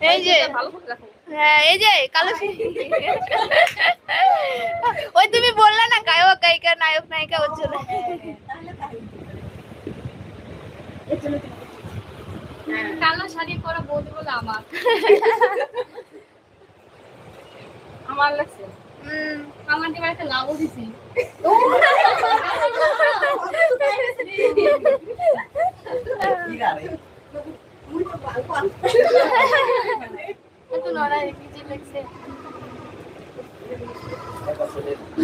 এই যে হ্যাঁ এই যে কালো ওই তুমি বললে না গায়ক গায়িকা নায়ক নায়িকা ওর জন্য কালো শাড়ি পরা বৌদি বলে আমার আমার লাগছে আমার দিকে একটা লাভও দিছি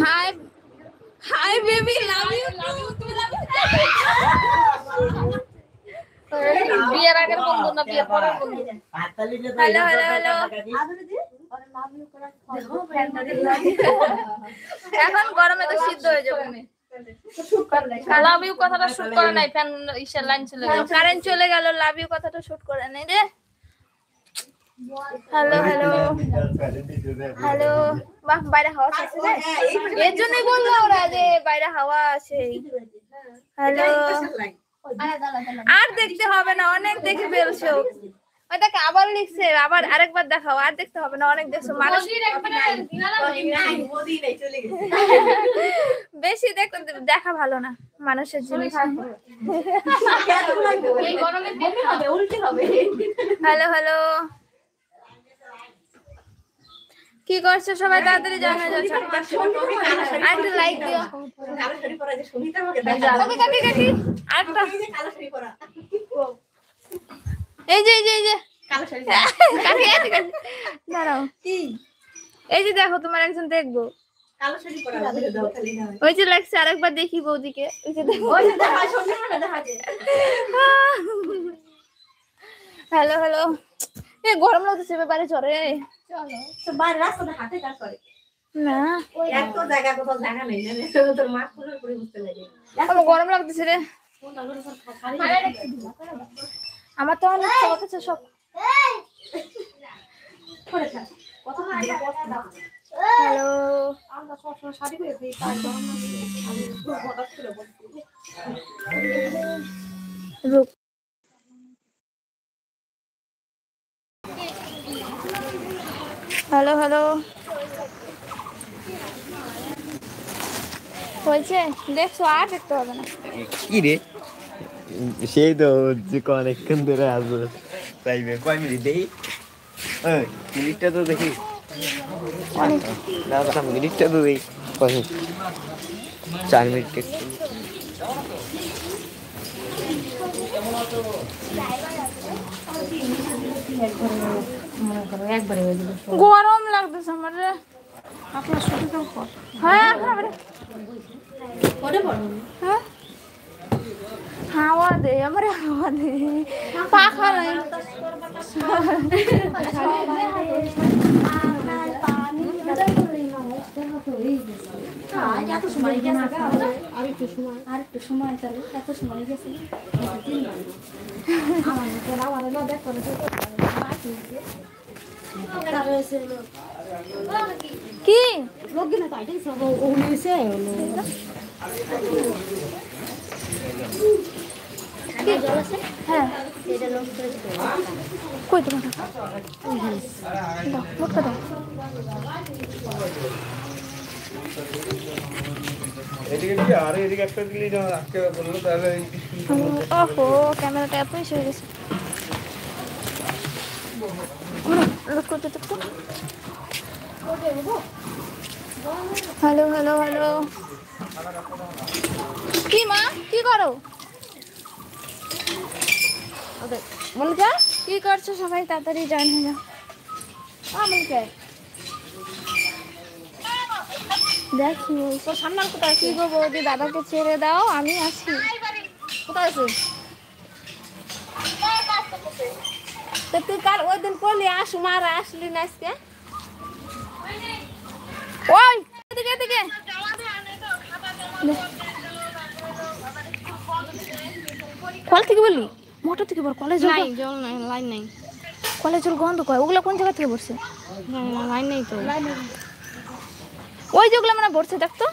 hi hi baby love you বিয়ের আগের বন্ধু না বিয়ের পরের বন্ধু হ্যালো হ্যালো হ্যালো এখন গরমে তো সিদ্ধ হয়ে যাবে লাভ ইউ কথাটা শুট করে নাই ফ্যান ইসের লাইন চলে গেল কারেন্ট চলে গেল লাভ ইউ কথাটা শুট করে নাই রে হ্যালো হ্যালো হ্যালো বাহ বাইরে হাওয়া আছে রে এর জন্যই বললো ওরা যে বাইরে হাওয়া আছে হ্যালো আর দেখতে হবে না অনেক দেখে ফেলছো ওটাকে আবার লিখছে আবার আরেকবার দেখাও আর দেখতে হবে না অনেক দেখছো মানুষ বেশি দেখা ভালো না মানুষের জিনিস হ্যালো হ্যালো কি করছো সবাই তাড়াতাড়ি জানা যাচ্ছে একটা লাইক দিও কাটি কাটি আরেকটা এই যে দাঁড়াও এই যে দেখো তোমার একজন দেখবো ওই যে লাগছে আরেকবার দেখি বৌদিকে ওই যে হ্যালো হ্যালো এ গরম লাগতেছে বাড়ি চলে চলো তো বাইরে রাস্তাতে হাঁটে কাজ করে না এক তো জায়গা কোথাও জায়গা নেই জানে তোর মা পুরো পুরো বুঝতে লাগে আমার গরম লাগতেছে রে আমার তো অনেক কথা সব হ্যালো আমরা সব সময় শাড়ি পরে থাকি তাই গরম লাগে আমি পুরো হঠাৎ করে বলছি রুক হ্যালো হ্যালো বলছে দেখছো আর দেখতে হবে না কি রে সেই তো যে অনেকক্ষণ ধরে আসবো চাইবে কয় মিনিট দেখি মিনিটটা তো দেখি না মিনিটটা তো দেখি 4 মিনিট গরম লাগতেছে আমার আপনার ছুটি তো হ্যাঁ হ্যাঁ হাওয়া দে আমার হাওয়া দে পাখা নাই আরেকটু সময় চলে এত সময় গেছে কি লোক গেলে তো আইটাই সব ওগুলিছে হ্যাঁ কই তোমার ওহো ক্যামেরাটা এত ইস হয়ে গেছে হ্যালো হ্যালো হ্যালো কি মা কি করো মনিকা কি করছো সবাই তাড়াতাড়ি জয়েন হয়ে যাও মনিকা দেখি তো সামনে কোথায় কি গো বৌদি দাদাকে ছেড়ে দাও আমি আছি কোথায় আছিস তো তুই কাল ওই দিন করলি আসু মারা আসলি না আজকে ওই এদিকে এদিকে কল থেকে বললি মোটর থেকে বল কলেজ নাই জল নাই লাইন নাই কলেজের গন্ধ কয় ওগুলো কোন জায়গা থেকে পড়ছে লাইন নেই তো ওই যেগুলো মানে পড়ছে দেখতো